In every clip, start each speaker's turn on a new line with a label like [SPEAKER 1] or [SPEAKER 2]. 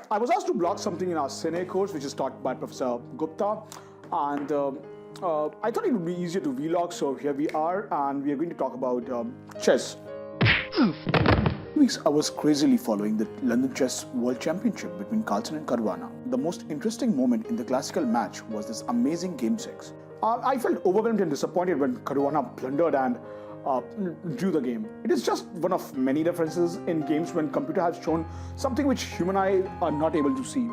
[SPEAKER 1] I was asked to blog something in our Cine course, which is taught by Professor Gupta, and I thought it would be easier to vlog, so here we are, and we are going to talk about chess. Weeks I was crazily following the London Chess World Championship between Carlsen and Caruana. The most interesting moment in the classical match was this amazing Game 6. I felt overwhelmed and disappointed when Caruana blundered and drew the game. It is just one of many references in games when computer has shown something which human eye are not able to see.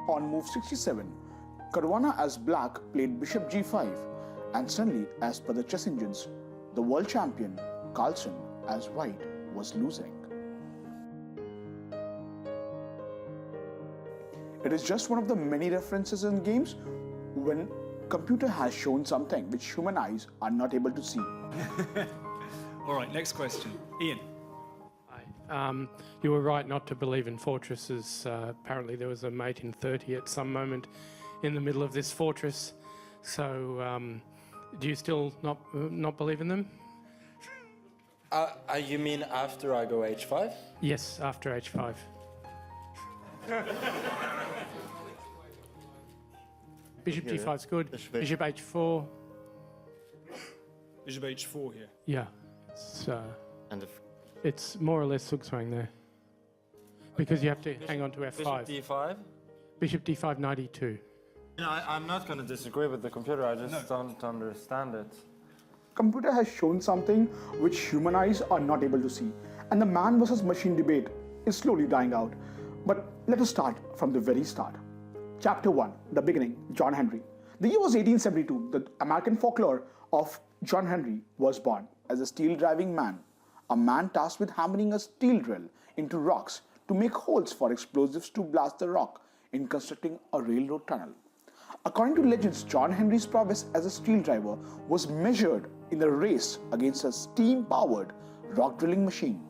[SPEAKER 1] On move 67, Caruana as black played bishop g5, and suddenly, as per the chess engines, the world champion Carlsen as white was losing. It is just one of the many references in games when computer has shown something which human eyes are not able to see.
[SPEAKER 2] All right, next question. Ian.
[SPEAKER 3] Hi. You were right not to believe in fortresses. Apparently there was a mate in 30 at some moment in the middle of this fortress. So do you still not believe in them?
[SPEAKER 4] You mean after I go h5?
[SPEAKER 3] Yes, after h5. Bishop g5 is good. Bishop h4.
[SPEAKER 2] Bishop h4 here.
[SPEAKER 3] Yeah, it's more or less Zugzwang there. Because you have to hang on to f5.
[SPEAKER 4] Bishop d5?
[SPEAKER 3] Bishop d5, knight e2.
[SPEAKER 4] You know, I'm not going to disagree with the computer, I just don't understand it.
[SPEAKER 1] Computer has shown something which human eyes are not able to see, and the man versus machine debate is slowly dying out. But let us start from the very start. Chapter 1, the beginning, John Henry. The year was 1872. The American folklore of John Henry was born as a steel-driving man, a man tasked with hammering a steel drill into rocks to make holes for explosives to blast the rock in constructing a railroad tunnel. According to legends, John Henry's prowess as a steel driver was measured in a race against a steam-powered rock drilling machine.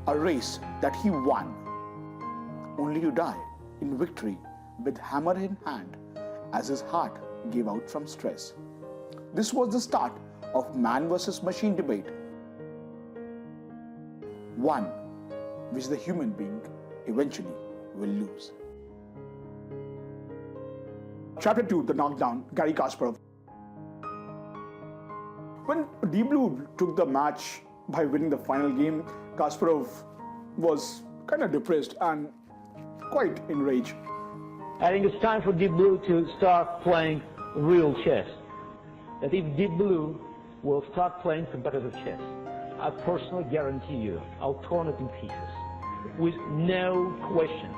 [SPEAKER 1] A race that he won, only to die in victory with hammer in hand as his heart gave out from stress. This was the start of man versus machine debate, one which the human being eventually will lose. Chapter 2, the knockdown, Garry Kasparov. When Deep Blue took the match by winning the final game, Kasparov was kind of depressed and quite enraged.
[SPEAKER 5] I think it's time for Deep Blue to start playing real chess. That if Deep Blue will start playing competitive chess, I personally guarantee you, I'll torn it in pieces, with no question.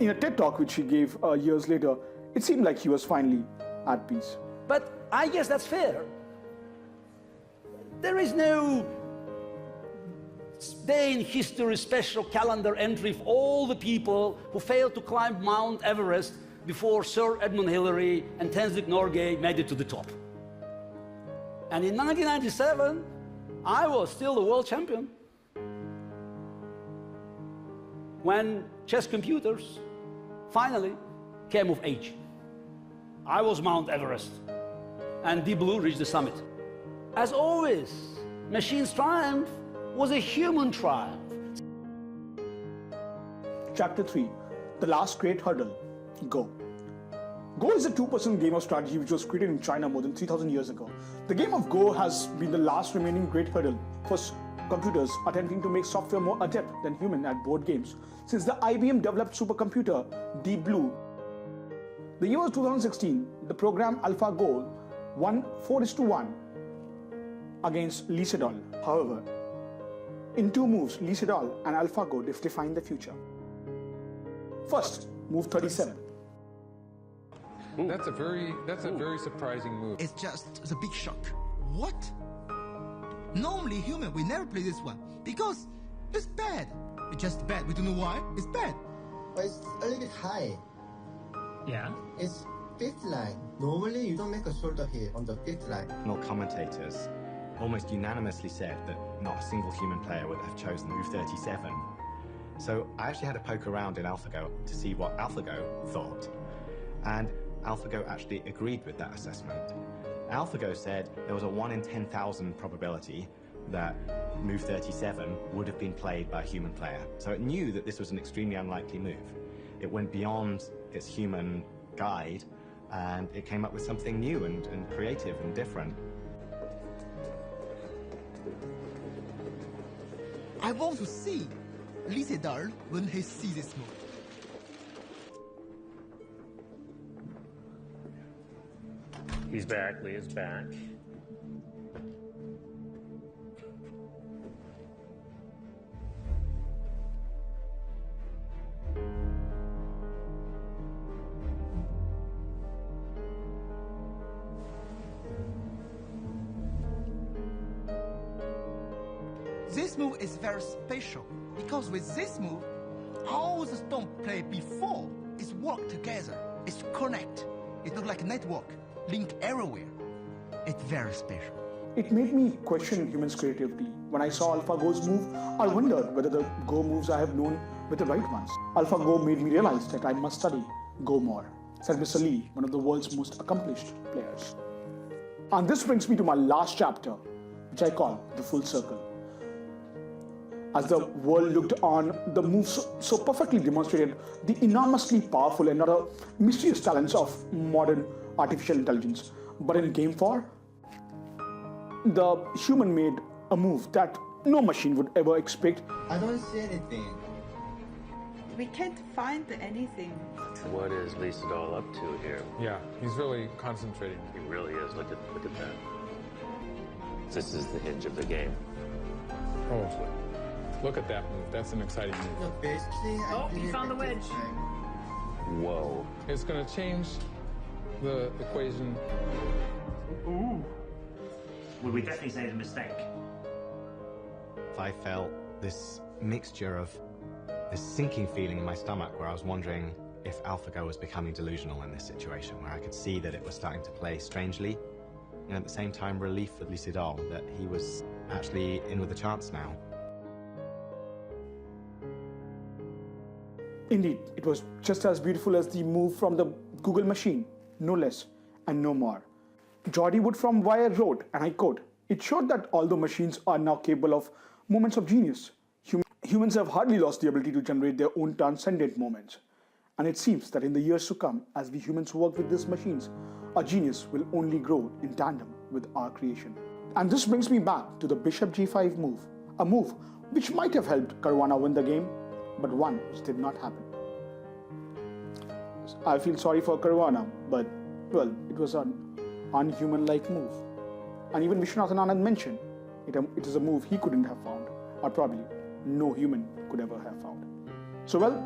[SPEAKER 1] In a TED talk which he gave years later, it seemed like he was finally at peace.
[SPEAKER 6] But I guess that's fair. There is no day in history special calendar entry for all the people who failed to climb Mount Everest before Sir Edmund Hillary and Tenzing Norgay made it to the top. And in 1997, I was still the world champion. When chess computers finally came of age. I was Mount Everest, and Deep Blue reached the summit. As always, machine's triumph was a human triumph.
[SPEAKER 1] Chapter 3, the last great hurdle, Go. Go is a two-person game of strategy which was created in China more than 3,000 years ago. The game of Go has been the last remaining great hurdle for computers attempting to make software more adept than human at board games. Since the IBM developed supercomputer Deep Blue, the year was 2016, the program AlphaGo won 4:1 against Lee Sedol. However, in two moves, Lee Sedol and AlphaGo defined the future. First, move 37.
[SPEAKER 7] That's a very surprising move.
[SPEAKER 8] It's a big shock. What? Normally human, we never play this one because it's bad. It's just bad. We don't know why. It's bad.
[SPEAKER 9] But it's a little bit high.
[SPEAKER 5] Yeah?
[SPEAKER 9] It's fifth line. Normally, you don't make a shoulder hit on the fifth line.
[SPEAKER 10] Commentators almost unanimously said that not a single human player would have chosen move 37. So I actually had to poke around in AlphaGo to see what AlphaGo thought. And AlphaGo actually agreed with that assessment. AlphaGo said there was a 1 in 10,000 probability that move 37 would have been played by a human player. So it knew that this was an extremely unlikely move. It went beyond its human guide and it came up with something new and creative and different.
[SPEAKER 8] I want to see Lee Sedol when he sees this move.
[SPEAKER 11] He's back, Lee is back.
[SPEAKER 8] This move is very special because with this move, all the stone played before is work together. It's connect. It looks like a network, link everywhere. It's very special.
[SPEAKER 1] It made me question humans' creativity. When I saw AlphaGo's move, I wondered whether the Go moves I have known were the right ones. AlphaGo made me realize that I must study Go more, said Mr. Lee, one of the world's most accomplished players. And this brings me to my last chapter, which I call the full circle. As the world looked on, the moves so perfectly demonstrated the enormously powerful and rather mysterious talents of modern artificial intelligence. But in Game 4, the human made a move that no machine would ever expect.
[SPEAKER 9] I don't see anything.
[SPEAKER 12] We can't find anything.
[SPEAKER 11] What is Lee Sedol up to here?
[SPEAKER 7] Yeah, he's really concentrating.
[SPEAKER 11] He really is. Look at that. This is the hinge of the game.
[SPEAKER 7] Oh, look at that move. That's an exciting move.
[SPEAKER 9] No, basically,
[SPEAKER 12] He found the wedge.
[SPEAKER 11] Whoa.
[SPEAKER 7] It's going to change the equation.
[SPEAKER 13] Ooh. Well, we definitely say it's a mistake.
[SPEAKER 10] I felt this mixture of this sinking feeling in my stomach where I was wondering if AlphaGo was becoming delusional in this situation, where I could see that it was starting to play strangely, and at the same time relief for Lee Sedol that he was actually in with a chance now.
[SPEAKER 1] Indeed, it was just as beautiful as the move from the Google machine, no less and no more. Jordi Wood from Wire wrote, and I quote, "It showed that although machines are now capable of moments of genius, humans have hardly lost the ability to generate their own transcendent moments. And it seems that in the years to come, as we humans work with these machines, our genius will only grow in tandem with our creation." And this brings me back to the Bishop G5 move, a move which might have helped Caruana win the game, but one which did not happen. I feel sorry for Caruana, but, well, it was an unhuman-like move. And even Vishwanathan Anand mentioned, it is a move he couldn't have found, or probably no human could ever have found. So, well,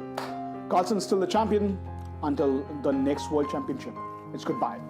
[SPEAKER 1] Carlsen's still the champion until the next World Championship. It's goodbye.